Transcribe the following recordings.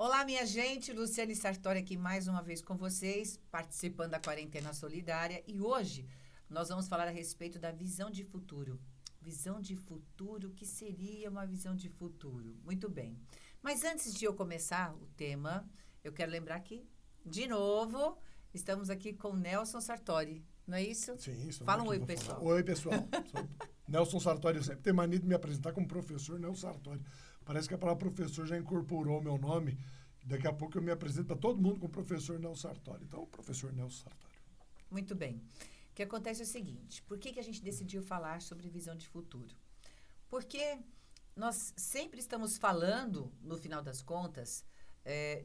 Olá, minha gente, Luciane Sartori aqui mais uma vez com vocês, participando da Quarentena Solidária. E hoje nós vamos falar a respeito da visão de futuro. Visão de futuro, o que seria uma visão de futuro? Muito bem. Mas antes de eu começar o tema, eu quero lembrar que, de novo, estamos aqui com o Nelson Sartori, não é isso? Sim, isso. Fala um oi, pessoal. Oi, pessoal. Nelson Sartori, eu sempre tenho mania de me apresentar como professor Nelson Sartori. Parece que a palavra professor já incorporou o meu nome. Daqui a pouco eu me apresento para todo mundo como professor Nelson Sartori. Então, professor Nelson Sartori. Muito bem. O que acontece é o seguinte, por que a gente decidiu falar sobre visão de futuro? Porque nós sempre estamos falando, no final das contas,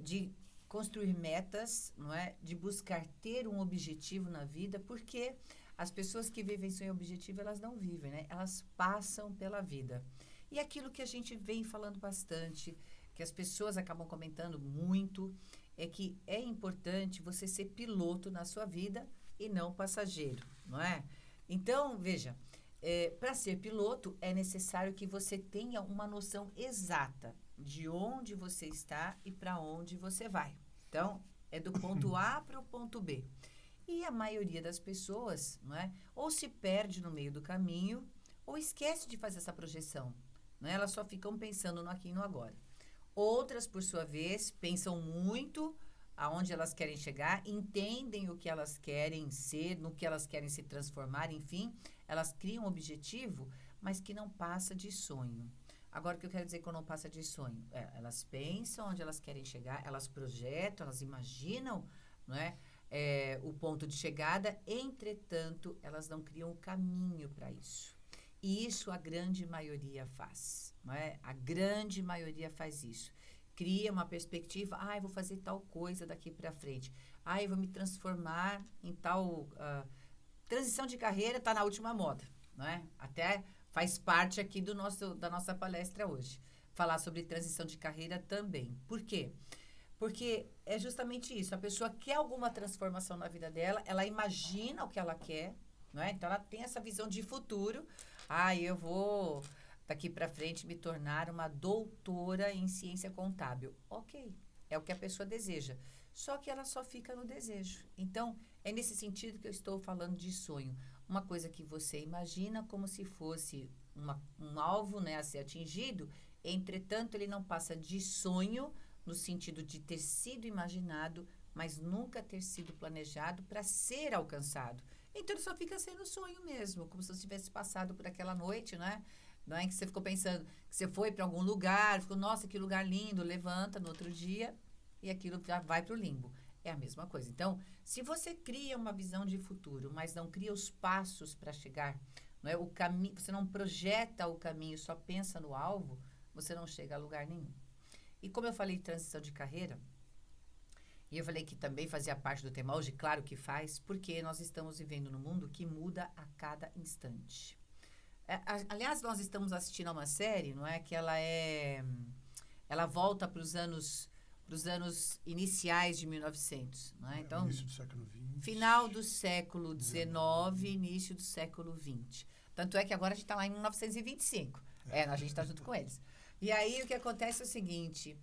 de construir metas, não é? De buscar ter um objetivo na vida, porque as pessoas que vivem sem objetivo, elas não vivem, né? Elas passam pela vida. E aquilo que a gente vem falando bastante, que as pessoas acabam comentando muito, é que é importante você ser piloto na sua vida e não passageiro, não é? Então, veja, para ser piloto é necessário que você tenha uma noção exata de onde você está e para onde você vai. Então, é do ponto A para o ponto B. E a maioria das pessoas, não é? Ou se perde no meio do caminho, ou esquece de fazer essa projeção. Não é? Elas só ficam pensando no aqui e no agora. Outras, por sua vez, pensam muito aonde elas querem chegar, entendem o que elas querem ser, no que elas querem se transformar, enfim, elas criam um objetivo, mas que não passa de sonho. Agora, o que eu quero dizer com não passa de sonho? Elas pensam onde elas querem chegar, elas projetam, elas imaginam, não é? O ponto de chegada, entretanto, elas não criam o caminho para isso. E isso a grande maioria faz, não é? A grande maioria faz isso. Cria uma perspectiva, eu vou fazer tal coisa daqui para frente. Eu vou me transformar em tal... transição de carreira está na última moda, não é? Até faz parte aqui da nossa palestra hoje. Falar sobre transição de carreira também. Por quê? Porque é justamente isso. A pessoa quer alguma transformação na vida dela, ela imagina o que ela quer, não é? Então, ela tem essa visão de futuro. Eu vou, daqui para frente, me tornar uma doutora em ciência contábil. Ok, é o que a pessoa deseja. Só que ela só fica no desejo. Então, é nesse sentido que eu estou falando de sonho. Uma coisa que você imagina como se fosse um alvo, né, a ser atingido, entretanto, ele não passa de sonho, no sentido de ter sido imaginado, mas nunca ter sido planejado para ser alcançado. Então, ele só fica sendo sonho mesmo, como se você tivesse passado por aquela noite, né? Não é que você ficou pensando que você foi para algum lugar, ficou, nossa, que lugar lindo, levanta no outro dia e aquilo já vai para o limbo. É a mesma coisa. Então, se você cria uma visão de futuro, mas não cria os passos para chegar, não é? O caminho, você não projeta o caminho, só pensa no alvo, você não chega a lugar nenhum. E como eu falei de transição de carreira, e eu falei que também fazia parte do tema hoje, claro que faz, porque nós estamos vivendo num mundo que muda a cada instante. Aliás, nós estamos assistindo a uma série, não é? Que ela volta para os anos iniciais de 1900, não é? Então, início do século XX. Final do século XIX, início do século XX. Tanto é que agora a gente está lá em 1925. A gente está junto com eles. E aí, o que acontece é o seguinte...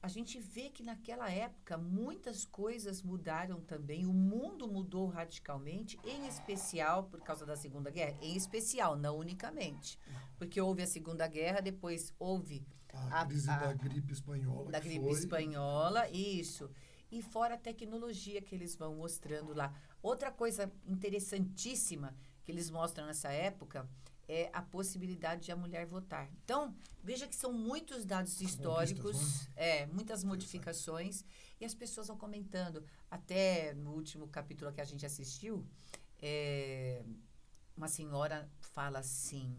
a gente vê que naquela época muitas coisas mudaram também, o mundo mudou radicalmente, em especial por causa da Segunda Guerra, em especial, não unicamente, porque houve a Segunda Guerra, depois houve a crise da gripe espanhola. Da gripe espanhola, isso. E fora a tecnologia que eles vão mostrando lá. Outra coisa interessantíssima que eles mostram nessa época é a possibilidade de a mulher votar. Então, veja que são muitos dados históricos, muitas modificações, e as pessoas vão comentando. Até no último capítulo que a gente assistiu, uma senhora fala assim,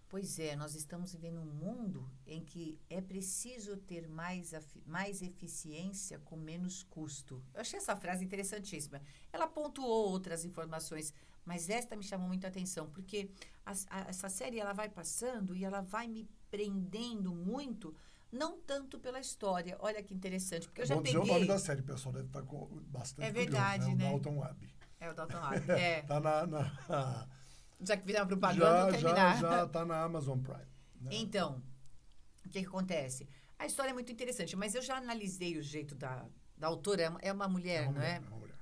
pois nós estamos vivendo um mundo em que é preciso ter mais eficiência com menos custo. Eu achei essa frase interessantíssima. Ela pontuou outras informações, mas esta me chamou muito a atenção, porque essa série ela vai passando e ela vai me prendendo muito, não tanto pela história. Olha que interessante, porque eu já peguei... Vou dizer o nome da série, o pessoal deve estar bastante verdade, curioso, né? O Dalton Abbey. É o Dalton Abbey, Tá na já que fizeram propaganda, vou terminar. Já está na Amazon Prime. Né? Então, o que acontece? A história é muito interessante, mas eu já analisei o jeito da autora. É uma mulher, não é? É uma mulher.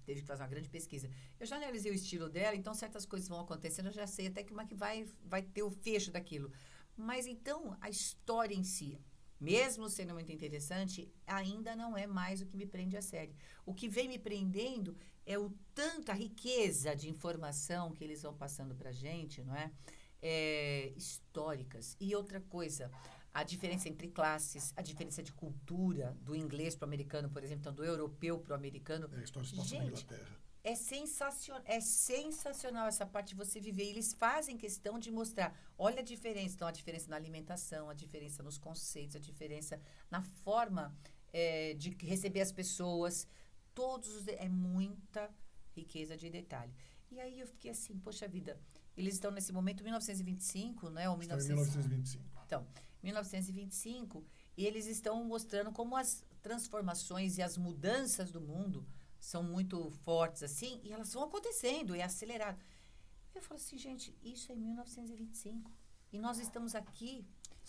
Teve que fazer uma grande pesquisa. Eu já analisei o estilo dela, então certas coisas vão acontecendo, eu já sei até que uma que vai ter o fecho daquilo. Mas então, a história em si, mesmo sendo muito interessante, ainda não é mais o que me prende a série. O que vem me prendendo é o tanto, a riqueza de informação que eles vão passando pra gente, não é? Históricas. E outra coisa, a diferença entre classes, a diferença de cultura, do inglês para o americano, por exemplo, então do europeu para o americano. A história se passa na Inglaterra. É sensacional essa parte de você viver. E eles fazem questão de mostrar, olha a diferença. Então, a diferença na alimentação, a diferença nos conceitos, a diferença na forma de receber as pessoas. É muita riqueza de detalhe. E aí eu fiquei assim, poxa vida, eles estão nesse momento, 1925, né? Ou Está em 1925. Então, 1925, e eles estão mostrando como as transformações e as mudanças do mundo são muito fortes, assim, e elas vão acontecendo, é acelerado. Eu falo assim, gente, isso é 1925. E nós estamos aqui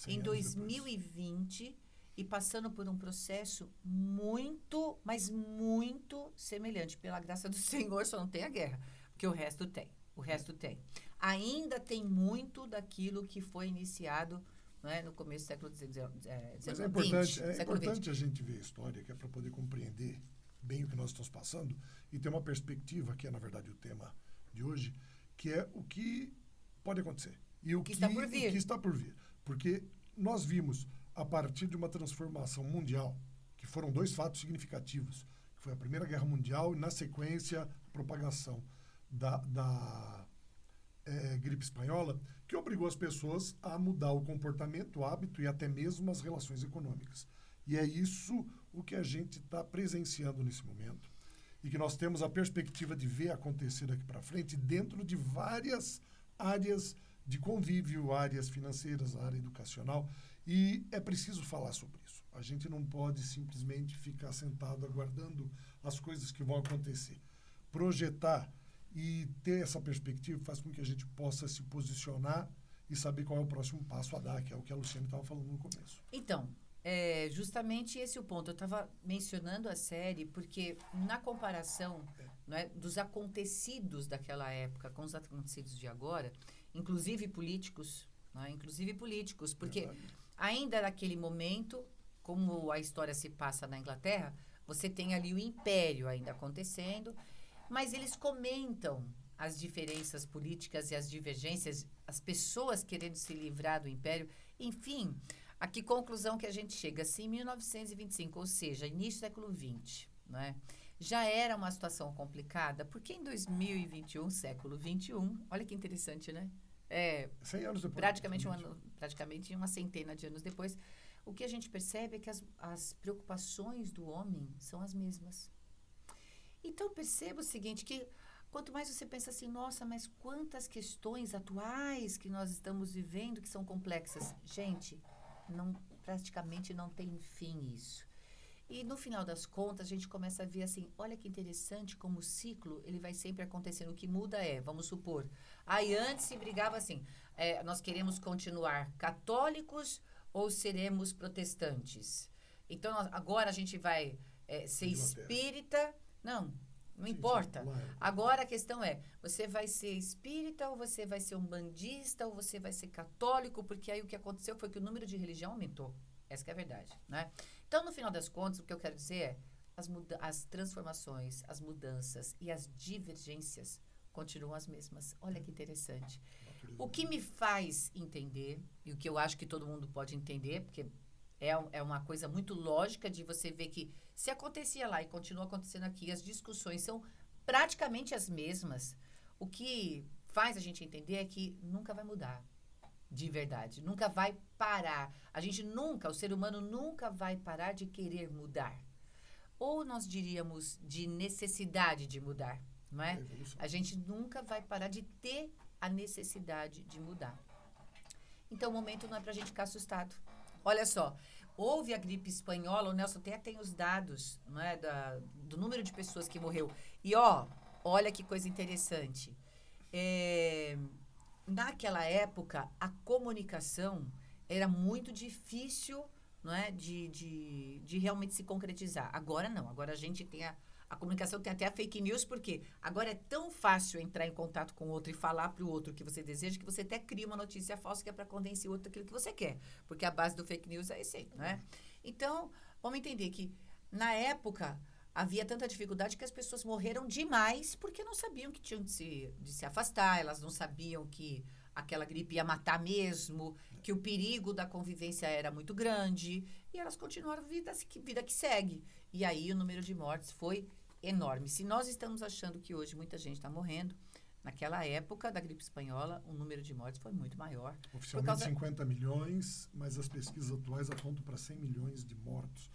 em 2020 e passando por um processo muito, mas muito semelhante. Pela graça do Senhor, só não tem a guerra, porque o resto tem. O resto tem. Ainda tem muito daquilo que foi iniciado, né, no começo do século XIX. Mas é importante a gente ver a história, que é para poder compreender bem o que nós estamos passando e ter uma perspectiva, que é, na verdade, o tema de hoje, que é o que pode acontecer. E o que está por vir. O que está por vir. Porque nós vimos, a partir de uma transformação mundial, que foram 2 fatos significativos, que foi a Primeira Guerra Mundial e, na sequência, a propagação da gripe espanhola, que obrigou as pessoas a mudar o comportamento, o hábito e até mesmo as relações econômicas. E é isso o que a gente está presenciando nesse momento e que nós temos a perspectiva de ver acontecer daqui para frente dentro de várias áreas de convívio, áreas financeiras, área educacional, e é preciso falar sobre isso. A gente não pode simplesmente ficar sentado aguardando as coisas que vão acontecer. Projetar e ter essa perspectiva faz com que a gente possa se posicionar e saber qual é o próximo passo a dar, que é o que a Luciane estava falando no começo. Então, justamente esse é o ponto. Eu estava mencionando a série porque, na comparação não é, dos acontecidos daquela época com os acontecidos de agora, inclusive políticos, porque ainda naquele momento, como a história se passa na Inglaterra, você tem ali o Império ainda acontecendo, mas eles comentam as diferenças políticas e as divergências, as pessoas querendo se livrar do Império. Enfim, a que conclusão que a gente chega? Assim, em 1925, ou seja, início do século XX, né? Já era uma situação complicada, porque em 2021, século XXI, olha que interessante, né? 100 anos depois. Praticamente uma centena de anos depois, o que a gente percebe é que as preocupações do homem são as mesmas. Então, perceba o seguinte, que quanto mais você pensa assim, nossa, mas quantas questões atuais que nós estamos vivendo que são complexas. Gente, praticamente não tem fim isso. E no final das contas, a gente começa a ver assim, olha que interessante como o ciclo, ele vai sempre acontecendo. O que muda vamos supor, aí antes se brigava assim, nós queremos continuar católicos ou seremos protestantes? Então, agora a gente vai ser espírita? Não importa. Agora a questão é, você vai ser espírita ou você vai ser umbandista ou você vai ser católico? Porque aí o que aconteceu foi que o número de religião aumentou. Essa que é a verdade, né? Então, no final das contas, o que eu quero dizer é as transformações, as mudanças e as divergências continuam as mesmas. Olha que interessante. O que me faz entender, e o que eu acho que todo mundo pode entender, porque é uma coisa muito lógica de você ver que se acontecia lá e continua acontecendo aqui, as discussões são praticamente as mesmas. O que faz a gente entender é que nunca vai mudar. De verdade, nunca vai parar. O ser humano nunca vai parar de querer mudar. Ou nós diríamos de necessidade de mudar, não é? A gente nunca vai parar de ter a necessidade de mudar. Então, o momento não é para a gente ficar assustado. Olha só, houve a gripe espanhola, o Nelson até tem os dados, não é, do número de pessoas que morreu. E, olha que coisa interessante. Naquela época, a comunicação era muito difícil não é? De realmente se concretizar. Agora não, agora a gente tem a comunicação, tem até a fake news, porque agora é tão fácil entrar em contato com o outro e falar para o outro o que você deseja, que você até cria uma notícia falsa que é para convencer o outro daquilo que você quer. Porque a base do fake news é esse aí, não é? Então, vamos entender que, na época, havia tanta dificuldade que as pessoas morreram demais porque não sabiam que tinham de se afastar, elas não sabiam que aquela gripe ia matar mesmo, que o perigo da convivência era muito grande, e elas continuaram vida que segue. E aí o número de mortes foi enorme. Se nós estamos achando que hoje muita gente está morrendo, naquela época da gripe espanhola, o número de mortes foi muito maior. Oficialmente 50 milhões, mas as pesquisas atuais apontam para 100 milhões de mortos,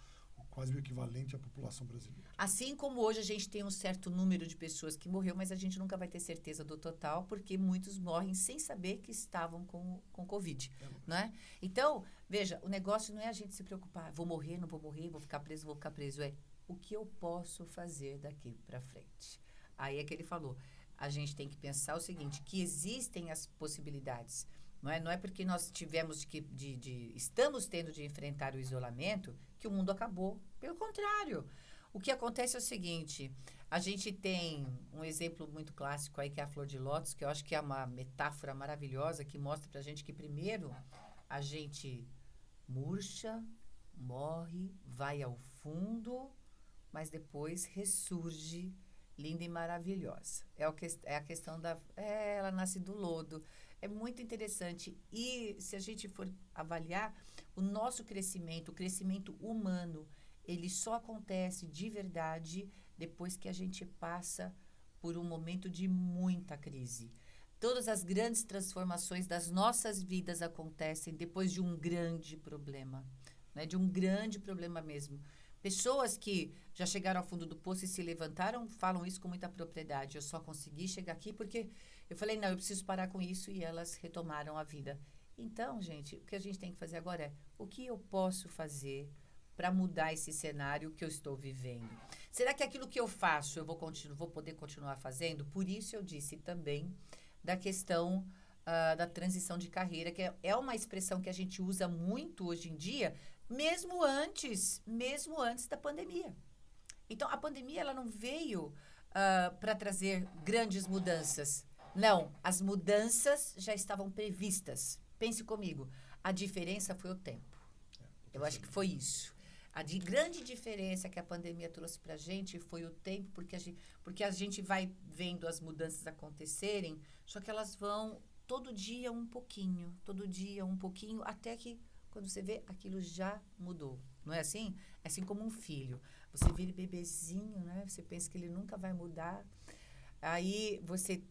quase o equivalente à população brasileira. Assim como hoje a gente tem um certo número de pessoas que morreu, mas a gente nunca vai ter certeza do total, porque muitos morrem sem saber que estavam com Covid, não é? Então, veja, o negócio não é a gente se preocupar, vou morrer, não vou morrer, vou ficar preso, é o que eu posso fazer daqui para frente. Aí é que ele falou, a gente tem que pensar o seguinte, que existem as possibilidades. Não é porque nós tivemos estamos tendo de enfrentar o isolamento que o mundo acabou. Pelo contrário. O que acontece é o seguinte, a gente tem um exemplo muito clássico aí, que é a flor de lótus, que eu acho que é uma metáfora maravilhosa, que mostra pra gente que primeiro a gente murcha, morre, vai ao fundo, mas depois ressurge linda e maravilhosa. É a questão ela nasce do lodo. É muito interessante. E se a gente for avaliar, o nosso crescimento, o crescimento humano, ele só acontece de verdade depois que a gente passa por um momento de muita crise. Todas as grandes transformações das nossas vidas acontecem depois de um grande problema, né? De um grande problema mesmo. Pessoas que já chegaram ao fundo do poço e se levantaram falam isso com muita propriedade. Eu só consegui chegar aqui porque eu falei, não, eu preciso parar com isso, e elas retomaram a vida. Então, gente, o que a gente tem que fazer agora é o que eu posso fazer para mudar esse cenário que eu estou vivendo? Será que aquilo que eu faço eu vou poder continuar fazendo? Por isso eu disse também da questão da transição de carreira, que é uma expressão que a gente usa muito hoje em dia, mesmo antes da pandemia. Então, a pandemia ela não veio para trazer grandes mudanças. Não, as mudanças já estavam previstas. Pense comigo, a diferença foi o tempo. Eu acho que foi isso. Grande diferença que a pandemia trouxe para a gente foi o tempo, porque a gente vai vendo as mudanças acontecerem, só que elas vão todo dia um pouquinho, até que, quando você vê, aquilo já mudou. Não é assim? É assim como um filho. Você vê ele bebezinho, né? Você pensa que ele nunca vai mudar. Aí você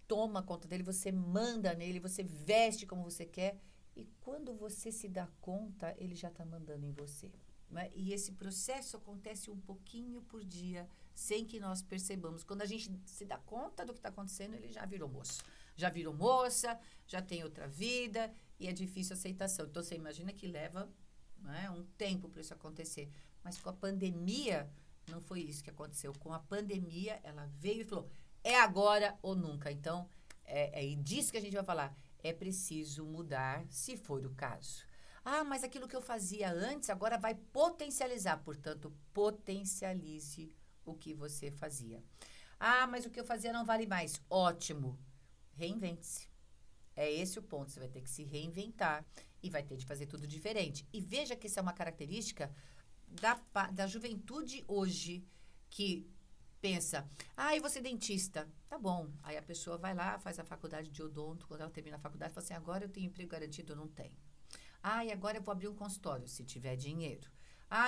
toma conta dele, você manda nele, você veste como você quer. E quando você se dá conta, ele já está mandando em você. Né? E esse processo acontece um pouquinho por dia, sem que nós percebamos. Quando a gente se dá conta do que está acontecendo, ele já virou moço. Já virou moça, já tem outra vida, e é difícil a aceitação. Então, você imagina que leva, né, um tempo para isso acontecer. Mas com a pandemia, não foi isso que aconteceu. Com a pandemia, ela veio e falou, é agora ou nunca. Então, é disso que a gente vai falar. É preciso mudar, se for o caso. Ah, mas aquilo que eu fazia antes, agora vai potencializar. Portanto, potencialize o que você fazia. Ah, mas o que eu fazia não vale mais. Ótimo. Reinvente-se. É esse o ponto. Você vai ter que se reinventar e vai ter de fazer tudo diferente. E veja que isso é uma característica da juventude hoje, que pensa, eu vou ser dentista. Tá bom. Aí a pessoa vai lá, faz a faculdade de odonto. Quando ela termina a faculdade, fala assim, agora eu tenho emprego garantido, eu não tenho. E agora eu vou abrir um consultório, se tiver dinheiro.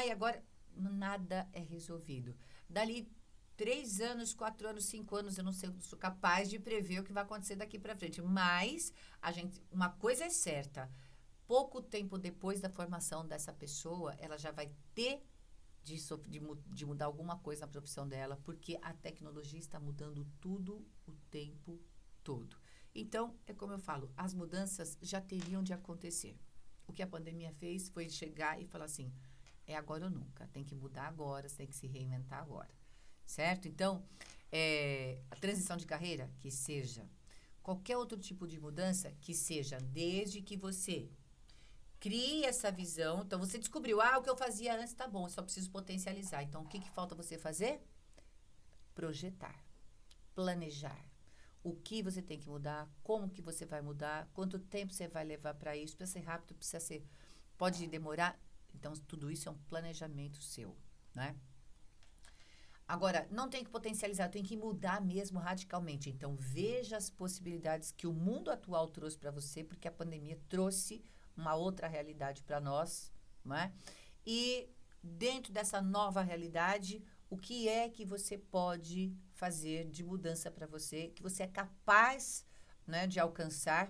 E agora nada é resolvido. Dali 3 anos, 4 anos, 5 anos, eu não sei, eu sou capaz de prever o que vai acontecer daqui para frente. Mas uma coisa é certa, pouco tempo depois da formação dessa pessoa, ela já vai ter de mudar alguma coisa na profissão dela, porque a tecnologia está mudando tudo o tempo todo. Então, é como eu falo, as mudanças já teriam de acontecer. O que a pandemia fez foi chegar e falar assim, é agora ou nunca, tem que mudar agora, você tem que se reinventar agora, certo? Então, a transição de carreira, que seja qualquer outro tipo de mudança, que seja desde que você Crie essa visão. Então, você descobriu, o que eu fazia antes tá bom, eu só preciso potencializar. Então, o que falta você fazer? Projetar, planejar. O que você tem que mudar, como que você vai mudar, quanto tempo você vai levar para isso, precisa ser rápido, pode demorar. Então, tudo isso é um planejamento seu, né? Agora, não tem que potencializar, tem que mudar mesmo radicalmente. Então, veja as possibilidades que o mundo atual trouxe para você, porque a pandemia trouxe uma outra realidade para nós, né? E dentro dessa nova realidade, o que é que você pode fazer de mudança para você, que você é capaz, né, de alcançar?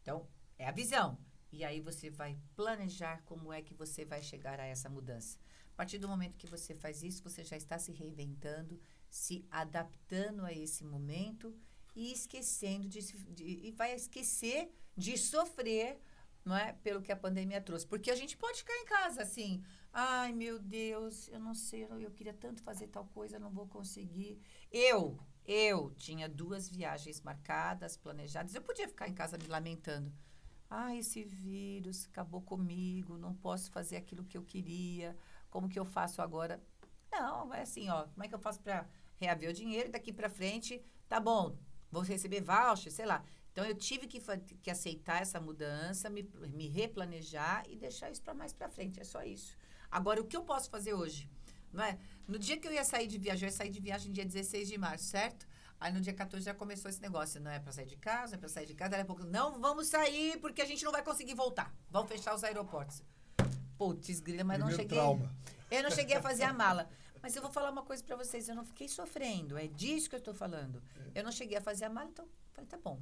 Então, é a visão. E aí você vai planejar como é que você vai chegar a essa mudança. A partir do momento que você faz isso, você já está se reinventando, se adaptando a esse momento e esquecendo e vai esquecer de sofrer, não é, pelo que a pandemia trouxe. Porque a gente pode ficar em casa assim, ai meu Deus, eu não sei, eu queria tanto fazer tal coisa, não vou conseguir. Eu tinha 2 viagens marcadas, planejadas, eu podia ficar em casa me lamentando. Esse vírus acabou comigo, não posso fazer aquilo que eu queria, como que eu faço agora? Não, é assim, como é que eu faço para reaver o dinheiro e daqui para frente, tá bom, vou receber voucher, sei lá. Então, eu tive que aceitar essa mudança, me replanejar e deixar isso para mais para frente, é só isso. Agora, o que eu posso fazer hoje? Não é? No dia que eu ia sair de viagem, eu ia sair de viagem dia 16 de março, certo? Aí, no dia 14 já começou esse negócio, não é para sair de casa, daqui a pouco, não vamos sair porque a gente não vai conseguir voltar. Vão fechar os aeroportos. Putz, grila, mas não cheguei. Trauma. Eu não cheguei a fazer a mala. Mas eu vou falar uma coisa para vocês, eu não fiquei sofrendo, é disso que eu estou falando. Eu não cheguei a fazer a mala, então falei, tá bom.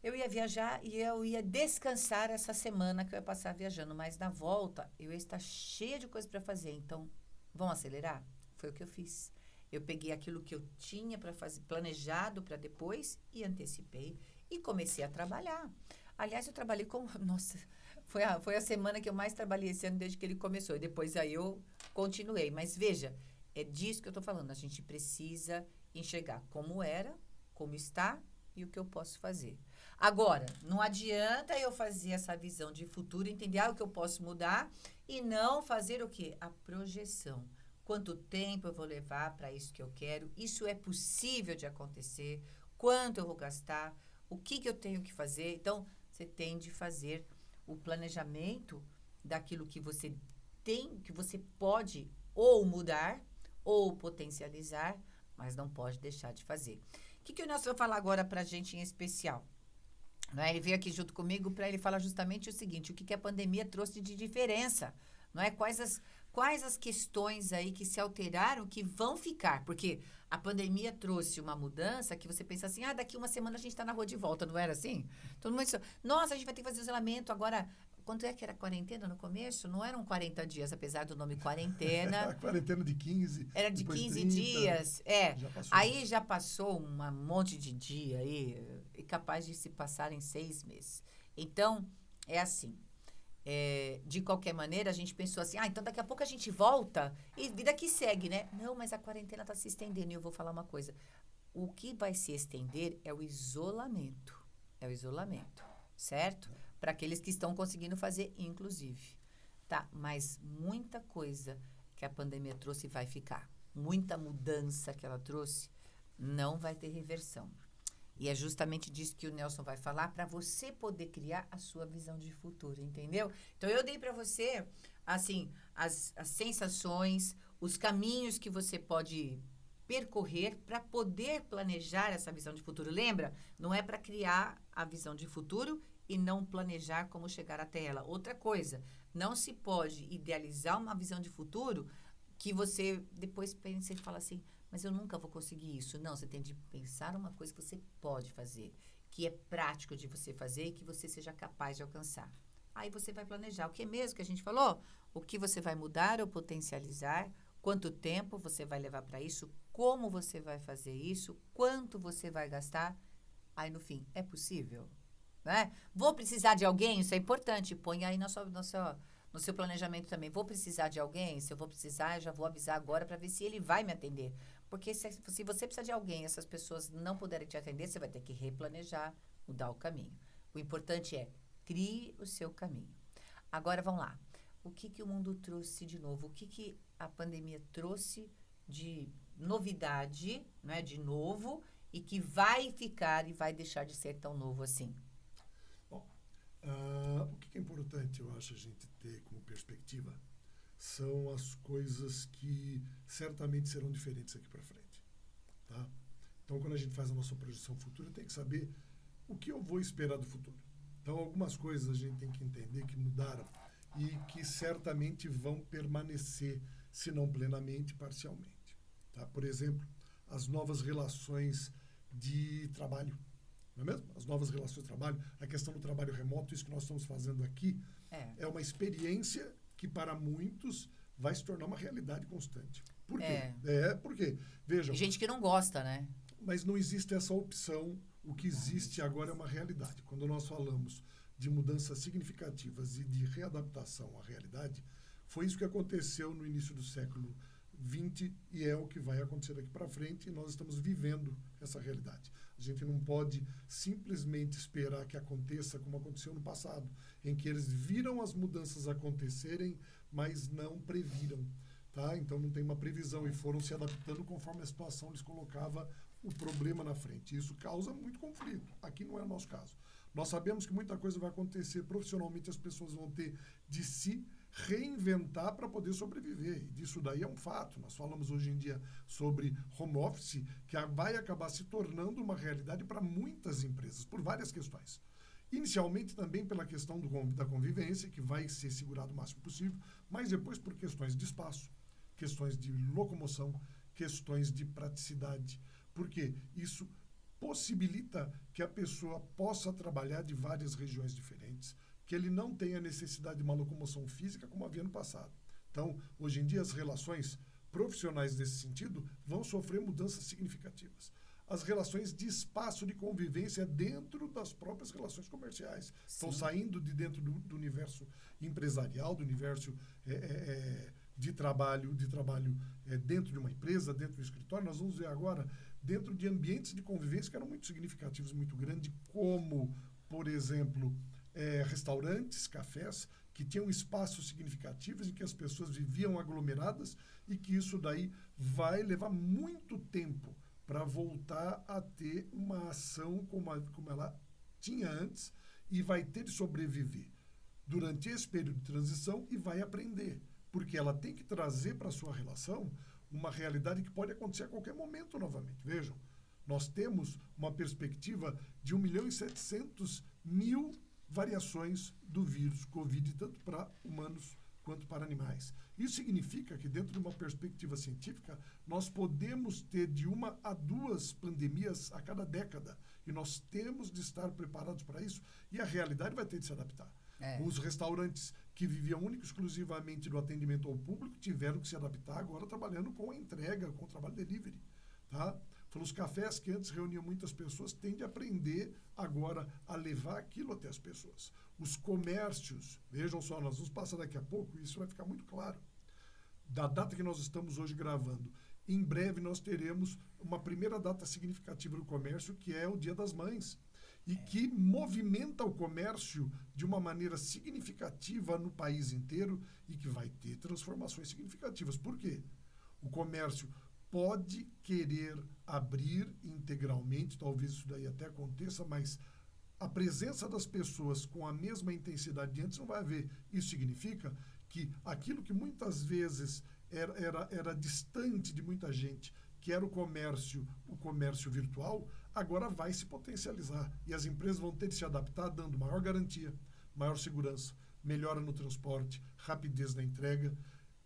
Eu ia viajar e eu ia descansar essa semana que eu ia passar viajando, mas na volta eu ia estar cheia de coisa para fazer, então vamos acelerar? Foi o que eu fiz. Eu peguei aquilo que eu tinha para fazer, planejado para depois e antecipei e comecei a trabalhar. Aliás, eu trabalhei com... Nossa, foi a semana que eu mais trabalhei esse ano desde que ele começou. E depois aí eu continuei. Mas veja, é disso que eu estou falando. A gente precisa enxergar como era, como está e o que eu posso fazer. Agora, não adianta eu fazer essa visão de futuro, entender o que eu posso mudar e não fazer o quê? A projeção. Quanto tempo eu vou levar para isso que eu quero? Isso é possível de acontecer? Quanto eu vou gastar? O que eu tenho que fazer? Então, você tem de fazer o planejamento daquilo que você tem, que você pode ou mudar ou potencializar, mas não pode deixar de fazer. O que o Nelson vai falar agora para a gente em especial? Não é? Ele veio aqui junto comigo para ele falar justamente o seguinte, o que a pandemia trouxe de diferença, não é? Quais as questões aí que se alteraram, que vão ficar? Porque a pandemia trouxe uma mudança que você pensa assim, daqui uma semana a gente está na rua de volta, não era assim? Todo mundo disse, nossa, a gente vai ter que fazer o isolamento agora. Quanto é que era quarentena no começo? Não eram 40 dias, apesar do nome quarentena. Quarentena de 15. Era de 15 30, dias. Aí já passou um monte de dia aí, e capaz de se passar em 6 meses. Então, é assim. De qualquer maneira, a gente pensou assim, então daqui a pouco a gente volta e vida que segue, né? Não, mas a quarentena está se estendendo e eu vou falar uma coisa. O que vai se estender é o isolamento. Certo? Para aqueles que estão conseguindo fazer, inclusive. Tá? Mas muita coisa que a pandemia trouxe vai ficar. Muita mudança que ela trouxe não vai ter reversão. E é justamente disso que o Nelson vai falar para você poder criar a sua visão de futuro, entendeu? Então, eu dei para você, assim, as sensações, os caminhos que você pode percorrer para poder planejar essa visão de futuro. Lembra? Não é para criar a visão de futuro e não planejar como chegar até ela. Outra coisa, não se pode idealizar uma visão de futuro que você depois pensa e fala assim, mas eu nunca vou conseguir isso. Não, você tem de pensar uma coisa que você pode fazer, que é prático de você fazer e que você seja capaz de alcançar. Aí você vai planejar. O que mesmo que a gente falou? O que você vai mudar ou potencializar, quanto tempo você vai levar para isso, como você vai fazer isso, quanto você vai gastar. Aí, no fim, é possível? Né? Vou precisar de alguém? Isso é importante. Põe aí no seu planejamento também. Vou precisar de alguém? Se eu vou precisar, eu já vou avisar agora para ver se ele vai me atender. Porque se você precisar de alguém e essas pessoas não puderem te atender, você vai ter que replanejar, mudar o caminho. O importante é crie o seu caminho. Agora, vamos lá. O que o mundo trouxe de novo? O que a pandemia trouxe de novidade, né, de novo, e que vai ficar e vai deixar de ser tão novo assim? Bom, o que é importante, eu acho, a gente ter como perspectiva são as coisas que certamente serão diferentes aqui para frente, tá? Então, quando a gente faz a nossa projeção futura, tem que saber o que eu vou esperar do futuro. Então, algumas coisas a gente tem que entender que mudaram e que certamente vão permanecer, se não plenamente, parcialmente. Tá? Por exemplo, as novas relações de trabalho, não é mesmo? As novas relações de trabalho, a questão do trabalho remoto, isso que nós estamos fazendo aqui, é uma experiência que para muitos vai se tornar uma realidade constante. Por quê? Porque, vejam... Gente que não gosta, né? Mas não existe essa opção. O que existe agora é uma realidade. Quando nós falamos de mudanças significativas e de readaptação à realidade, foi isso que aconteceu no início do século XX e é o que vai acontecer daqui para frente, e nós estamos vivendo essa realidade. A gente não pode simplesmente esperar que aconteça como aconteceu no passado, em que eles viram as mudanças acontecerem, mas não previram. Tá? Então não tem uma previsão e foram se adaptando conforme a situação lhes colocava o problema na frente. Isso causa muito conflito. Aqui não é o nosso caso. Nós sabemos que muita coisa vai acontecer profissionalmente, as pessoas vão ter de se reinventar para poder sobreviver. E disso daí é um fato. Nós falamos hoje em dia sobre home office, que vai acabar se tornando uma realidade para muitas empresas, por várias questões. Inicialmente também pela questão da convivência, que vai ser segurado o máximo possível, mas depois por questões de espaço, questões de locomoção, questões de praticidade, porque isso possibilita que a pessoa possa trabalhar de várias regiões diferentes, que ele não tenha necessidade de uma locomoção física como havia no passado. Então, hoje em dia, as relações profissionais nesse sentido vão sofrer mudanças significativas. As relações de espaço de convivência dentro das próprias relações comerciais. Estão saindo de dentro do universo empresarial, do universo de trabalho dentro de uma empresa, dentro do escritório. Nós vamos ver agora dentro de ambientes de convivência que eram muito significativos, muito grandes, como, por exemplo, restaurantes, cafés, que tinham espaços significativos em que as pessoas viviam aglomeradas e que isso daí vai levar muito tempo para voltar a ter uma ação como ela tinha antes e vai ter de sobreviver durante esse período de transição e vai aprender, porque ela tem que trazer para a sua relação uma realidade que pode acontecer a qualquer momento novamente. Vejam, nós temos uma perspectiva de 1.700.000 variações do vírus Covid, tanto para humanos quanto para animais. Isso significa que, dentro de uma perspectiva científica, nós podemos ter de 1 a 2 pandemias a cada década. E nós temos de estar preparados para isso. E a realidade vai ter de se adaptar. Os restaurantes que viviam única e exclusivamente do atendimento ao público tiveram que se adaptar agora trabalhando com a entrega, com o trabalho delivery. Tá? Os cafés que antes reuniam muitas pessoas têm de aprender agora a levar aquilo até as pessoas. Os comércios, vejam só, nós vamos passar daqui a pouco, e isso vai ficar muito claro. Da data que nós estamos hoje gravando, em breve nós teremos uma primeira data significativa do comércio, que é o Dia das Mães, e que movimenta o comércio de uma maneira significativa no país inteiro e que vai ter transformações significativas. Por quê? O comércio pode querer abrir integralmente, talvez isso daí até aconteça, mas a presença das pessoas com a mesma intensidade de antes não vai haver. Isso significa que aquilo que muitas vezes era distante de muita gente, que era o comércio virtual, agora vai se potencializar. E as empresas vão ter de se adaptar, dando maior garantia, maior segurança, melhora no transporte, rapidez na entrega,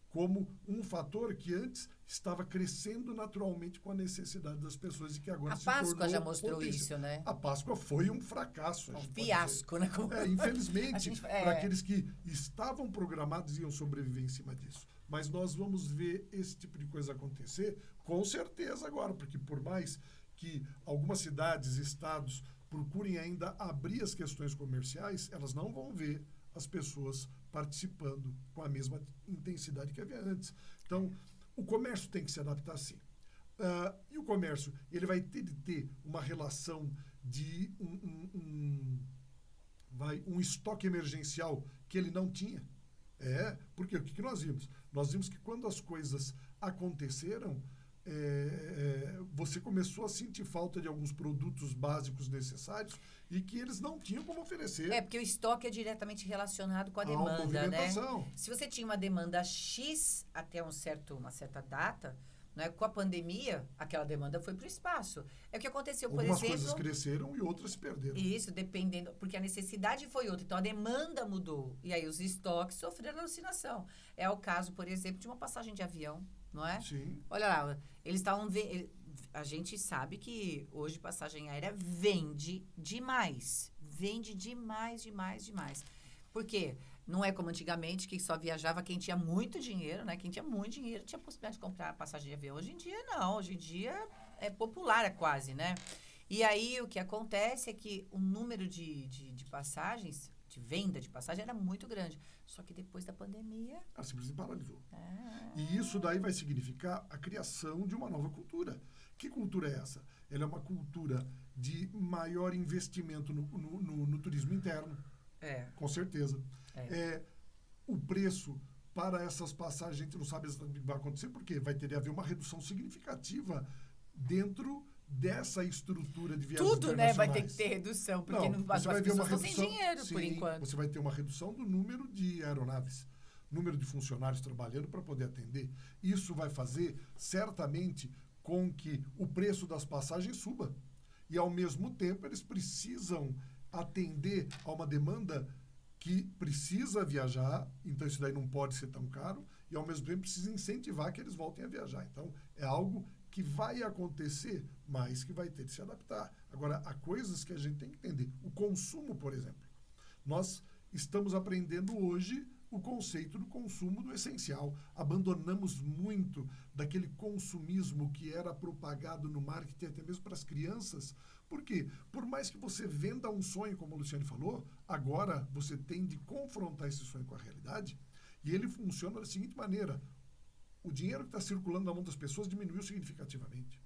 como um fator que antes estava crescendo naturalmente com a necessidade das pessoas e que agora se tornou... A Páscoa já mostrou isso, né? A Páscoa foi um fracasso. Um fiasco, né? Infelizmente, para aqueles que estavam programados iam sobreviver em cima disso. Mas nós vamos ver esse tipo de coisa acontecer com certeza agora, porque por mais que algumas cidades, estados procurem ainda abrir as questões comerciais, elas não vão ver as pessoas participando com a mesma intensidade que havia antes. Então, o comércio tem que se adaptar sim. E o comércio, ele vai ter de ter uma relação de um estoque emergencial que ele não tinha. Porque o que nós vimos? Nós vimos que quando as coisas aconteceram, você começou a sentir falta de alguns produtos básicos necessários e que eles não tinham como oferecer. Porque o estoque é diretamente relacionado com a demanda, né? Se você tinha uma demanda X até uma certa data, né, com a pandemia, aquela demanda foi para o espaço. É o que aconteceu, por exemplo... Algumas coisas cresceram e outras se perderam. Isso, dependendo... Porque a necessidade foi outra. Então, a demanda mudou. E aí, os estoques sofreram alucinação. É o caso, por exemplo, de uma passagem de avião, não é? Sim. Olha lá, eles estavam... A gente sabe que hoje passagem aérea vende demais. Vende demais, demais, demais. Por quê? Não é como antigamente, que só viajava quem tinha muito dinheiro, né? Quem tinha muito dinheiro tinha a possibilidade de comprar passagem de avião. Hoje em dia, não. Hoje em dia é popular, quase, né? E aí, o que acontece é que o número de passagens, de venda de passagem, era muito grande. Só que depois da pandemia... simplesmente paralisou. E isso daí vai significar a criação de uma nova cultura. Que cultura é essa? Ela é uma cultura de maior investimento no turismo interno. Com certeza. O preço para essas passagens, a gente não sabe exatamente o que vai acontecer, porque vai ter de haver uma redução significativa dentro dessa estrutura de viagens tudo, né? Vai ter que ter redução, porque as pessoas estão sem dinheiro, por enquanto. Você vai ter uma redução do número de aeronaves, número de funcionários trabalhando para poder atender. Isso vai fazer, certamente, com que o preço das passagens suba. E, ao mesmo tempo, eles precisam atender a uma demanda que precisa viajar, então isso daí não pode ser tão caro, e ao mesmo tempo precisa incentivar que eles voltem a viajar. Então, é algo que vai acontecer, mas que vai ter de se adaptar. Agora, há coisas que a gente tem que entender. O consumo, por exemplo. Nós estamos aprendendo hoje o conceito do consumo do essencial. Abandonamos muito daquele consumismo que era propagado no marketing, até mesmo para as crianças. Por quê? Por mais que você venda um sonho, como a Luciane falou, agora você tem de confrontar esse sonho com a realidade, e ele funciona da seguinte maneira: o dinheiro que está circulando na mão das pessoas diminuiu significativamente.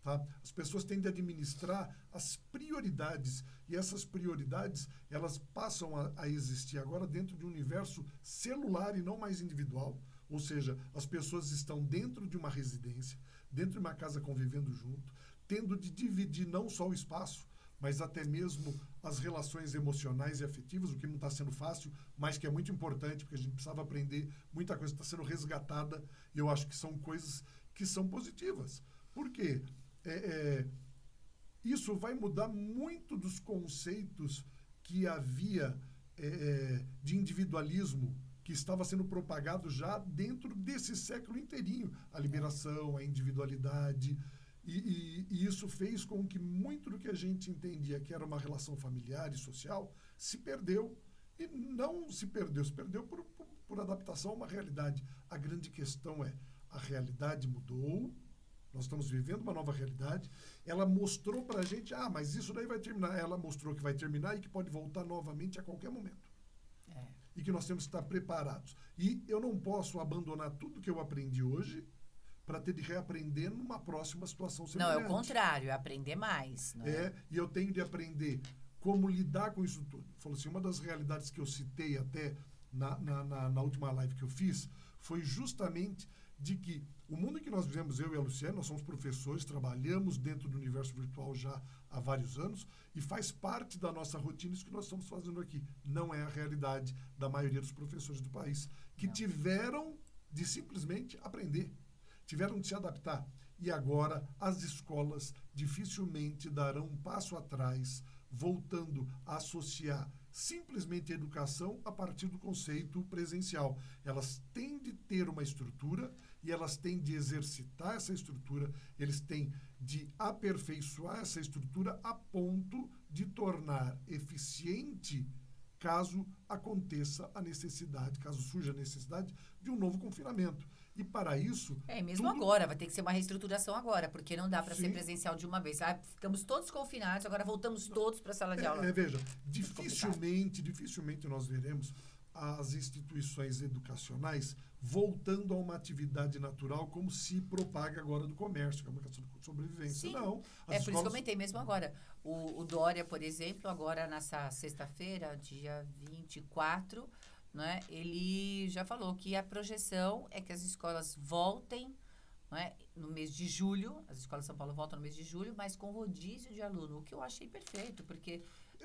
Tá? As pessoas têm de administrar as prioridades, e essas prioridades elas passam a existir agora dentro de um universo celular e não mais individual. Ou seja, as pessoas estão dentro de uma residência, dentro de uma casa convivendo junto, tendo de dividir não só o espaço, mas até mesmo as relações emocionais e afetivas, o que não está sendo fácil, mas que é muito importante, porque a gente precisava aprender muita coisa que está sendo resgatada, e eu acho que são coisas que são positivas. Por quê? Isso vai mudar muito dos conceitos que havia de individualismo, que estava sendo propagado já dentro desse século inteirinho. A liberação, a individualidade... E isso fez com que muito do que a gente entendia que era uma relação familiar e social se perdeu. E não se perdeu por adaptação a uma realidade. A grande questão é, a realidade mudou, nós estamos vivendo uma nova realidade, ela mostrou para a gente, mas isso daí vai terminar. Ela mostrou que vai terminar e que pode voltar novamente a qualquer momento. E que nós temos que estar preparados. E eu não posso abandonar tudo que eu aprendi hoje para ter de reaprender numa próxima situação semelhante. Não, é o contrário, é aprender mais. E eu tenho de aprender como lidar com isso tudo. Falou assim, uma das realidades que eu citei até na última live que eu fiz foi justamente de que o mundo em que nós vivemos, eu e a Luciane, nós somos professores, trabalhamos dentro do universo virtual já há vários anos, e faz parte da nossa rotina isso que nós estamos fazendo aqui. Não é a realidade da maioria dos professores do país, que tiveram de simplesmente aprender. Tiveram de se adaptar. E agora as escolas dificilmente darão um passo atrás, voltando a associar simplesmente a educação a partir do conceito presencial. Elas têm de ter uma estrutura e elas têm de exercitar essa estrutura, eles têm de aperfeiçoar essa estrutura a ponto de tornar eficiente caso aconteça a necessidade, caso surja a necessidade de um novo confinamento. E para isso... mesmo agora, vai ter que ser uma reestruturação agora, porque não dá para ser presencial de uma vez. Ficamos todos confinados, agora voltamos todos para a sala de aula. Veja, dificilmente nós veremos as instituições educacionais voltando a uma atividade natural, como se propaga agora do comércio, que é uma questão de sobrevivência. Sim. Não. Por isso que eu comentei mesmo agora. O Dória, por exemplo, agora nessa sexta-feira, dia 24, né, ele já falou que a projeção é que as escolas voltem, né, no mês de julho, as escolas de São Paulo voltam no mês de julho, mas com rodízio de aluno, o que eu achei perfeito, porque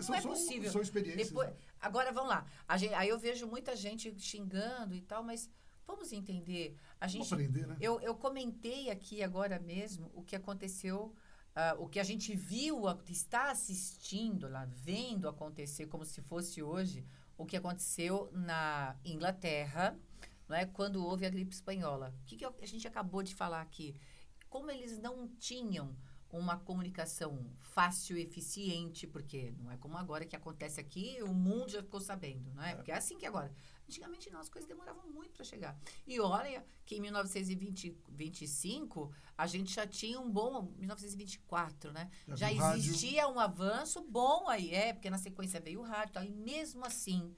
não é possível. São experiências. Depois, agora, vamos lá. Aí eu vejo muita gente xingando e tal, mas vamos entender. Vamos aprender, né? Eu comentei aqui agora mesmo o que aconteceu, o que a gente viu, está assistindo lá, vendo acontecer como se fosse hoje, o que aconteceu na Inglaterra, não é, quando houve a gripe espanhola. O que a gente acabou de falar aqui? Como eles não tinham uma comunicação fácil e eficiente, porque não é como agora que acontece aqui, o mundo já ficou sabendo, não é? Porque é assim que agora. Antigamente, não, as coisas demoravam muito para chegar. E olha que em 1925, a gente já tinha um bom... 1924, né? Já existia um avanço bom aí, porque na sequência veio o rádio, e mesmo assim,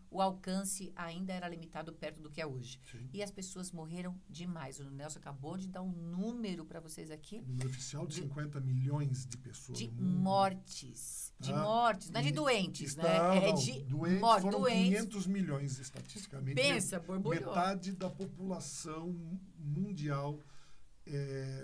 o alcance ainda era limitado perto do que é hoje. Sim. E as pessoas morreram demais. O Nelson acabou de dar um número para vocês aqui. O número oficial de 50 milhões de pessoas. De mortes. De mortes. Não é de doentes, né? Doentes mortes. Foram 500 milhões estatisticamente. Pensa, borbulhou. Metade da população mundial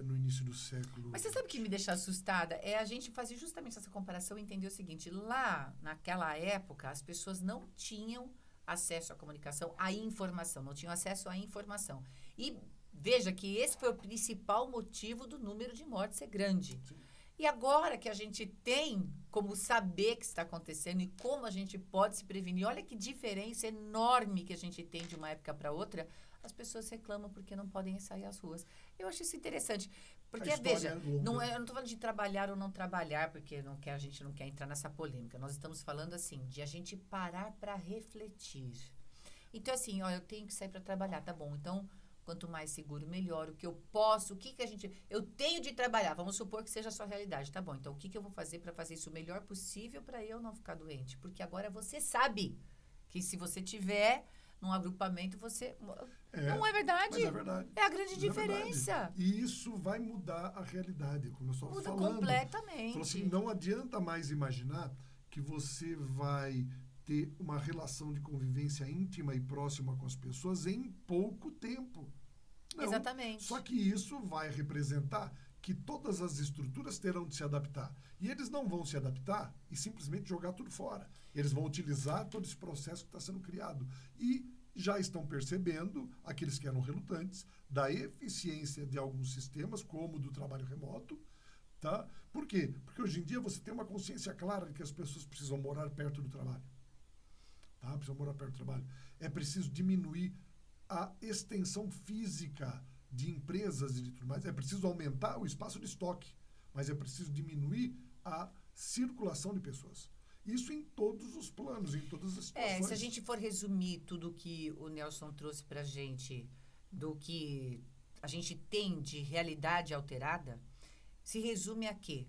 no início do século. Mas você sabe o que me deixa assustada? É a gente fazer justamente essa comparação e entender o seguinte. Lá, naquela época, as pessoas não tinham acesso à comunicação, à informação. Não tinham acesso à informação. E veja que esse foi o principal motivo do número de mortes ser grande. Sim. E agora que a gente tem como saber o que está acontecendo e como a gente pode se prevenir, olha que diferença enorme que a gente tem de uma época para outra. As pessoas reclamam porque não podem sair às ruas. Eu acho isso interessante. Porque, veja, eu não estou falando de trabalhar ou não trabalhar, porque a gente não quer entrar nessa polêmica. Nós estamos falando, assim, de a gente parar para refletir. Então, assim, eu tenho que sair para trabalhar, tá bom. Então, quanto mais seguro, melhor. O que eu posso, eu tenho de trabalhar. Vamos supor que seja a sua realidade, tá bom. Então, o que eu vou fazer para fazer isso o melhor possível para eu não ficar doente? Porque agora você sabe que se você tiver num agrupamento, você... não é verdade? Mas é verdade. É a grande diferença. E isso vai mudar a realidade, como eu estava falando. Muda completamente. Falou assim, não adianta mais imaginar que você vai ter uma relação de convivência íntima e próxima com as pessoas em pouco tempo. Não. Exatamente. Só que isso vai representar que todas as estruturas terão de se adaptar. E eles não vão se adaptar e simplesmente jogar tudo fora. Eles vão utilizar todo esse processo que está sendo criado. E já estão percebendo, aqueles que eram relutantes, da eficiência de alguns sistemas, como o do trabalho remoto. Tá? Por quê? Porque hoje em dia você tem uma consciência clara de que as pessoas precisam morar perto do trabalho. Tá? Precisam morar perto do trabalho. É preciso diminuir a extensão física de empresas e de tudo mais. É preciso aumentar o espaço de estoque, mas é preciso diminuir a circulação de pessoas. Isso em todos os planos, em todas as situações. Se a gente for resumir tudo que o Nelson trouxe para a gente, do que a gente tem de realidade alterada, se resume a quê?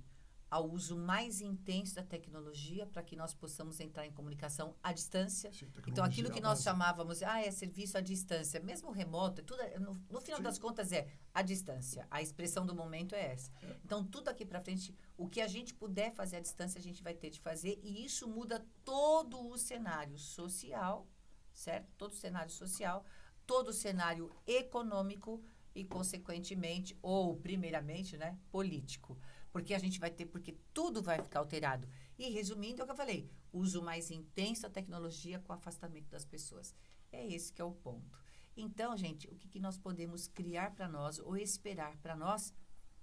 Ao uso mais intenso da tecnologia para que nós possamos entrar em comunicação à distância. Sim, então, aquilo que nós chamávamos, é serviço à distância, mesmo remoto, tudo, no final das contas é à distância. A expressão do momento é essa. Então, tudo aqui para frente, o que a gente puder fazer à distância, a gente vai ter de fazer, e isso muda todo o cenário social, certo? Todo o cenário social, todo o cenário econômico e, consequentemente, ou primeiramente, né, político. Porque a gente vai ter, porque tudo vai ficar alterado. E, resumindo, é o que eu falei, uso mais intenso da tecnologia com o afastamento das pessoas. É esse que é o ponto. Então, gente, o que nós podemos criar para nós ou esperar para nós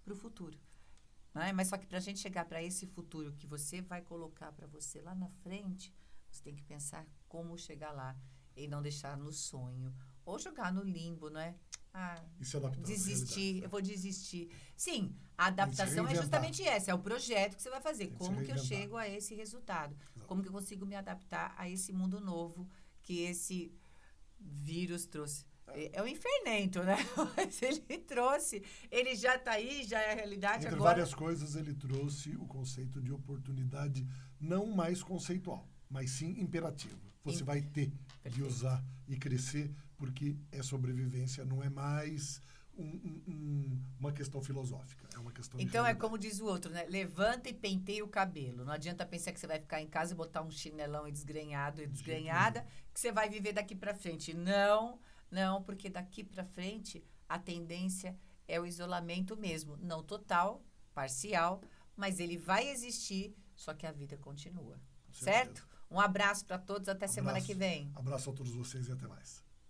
para o futuro? Não é? Mas só que para a gente chegar para esse futuro que você vai colocar para você lá na frente, você tem que pensar como chegar lá e não deixar no sonho ou jogar no limbo, não é? E se adaptar desistir, eu vou desistir. Sim, a adaptação é justamente essa, é o projeto que você vai fazer. Como que eu chego a esse resultado? Exato. Como que eu consigo me adaptar a esse mundo novo que esse vírus trouxe? É um infernento, né? Mas ele trouxe, ele já está aí, já é a realidade Entre agora. várias coisas, ele trouxe o conceito de oportunidade não mais conceitual, mas sim imperativo. Você vai ter de usar e crescer porque é sobrevivência, não é mais uma questão filosófica, é uma questão de Então, é realidade. como diz o outro, né? Levanta e penteia o cabelo. Não adianta pensar que você vai ficar em casa e botar um chinelão e desgrenhado e desgrenhada, que você vai viver daqui para frente. Não, não, porque daqui para frente a tendência é o isolamento mesmo. Não total, parcial, mas ele vai existir, só que a vida continua. Com certeza. Certo? Um abraço para todos, até semana que vem. Abraço a todos vocês e até mais.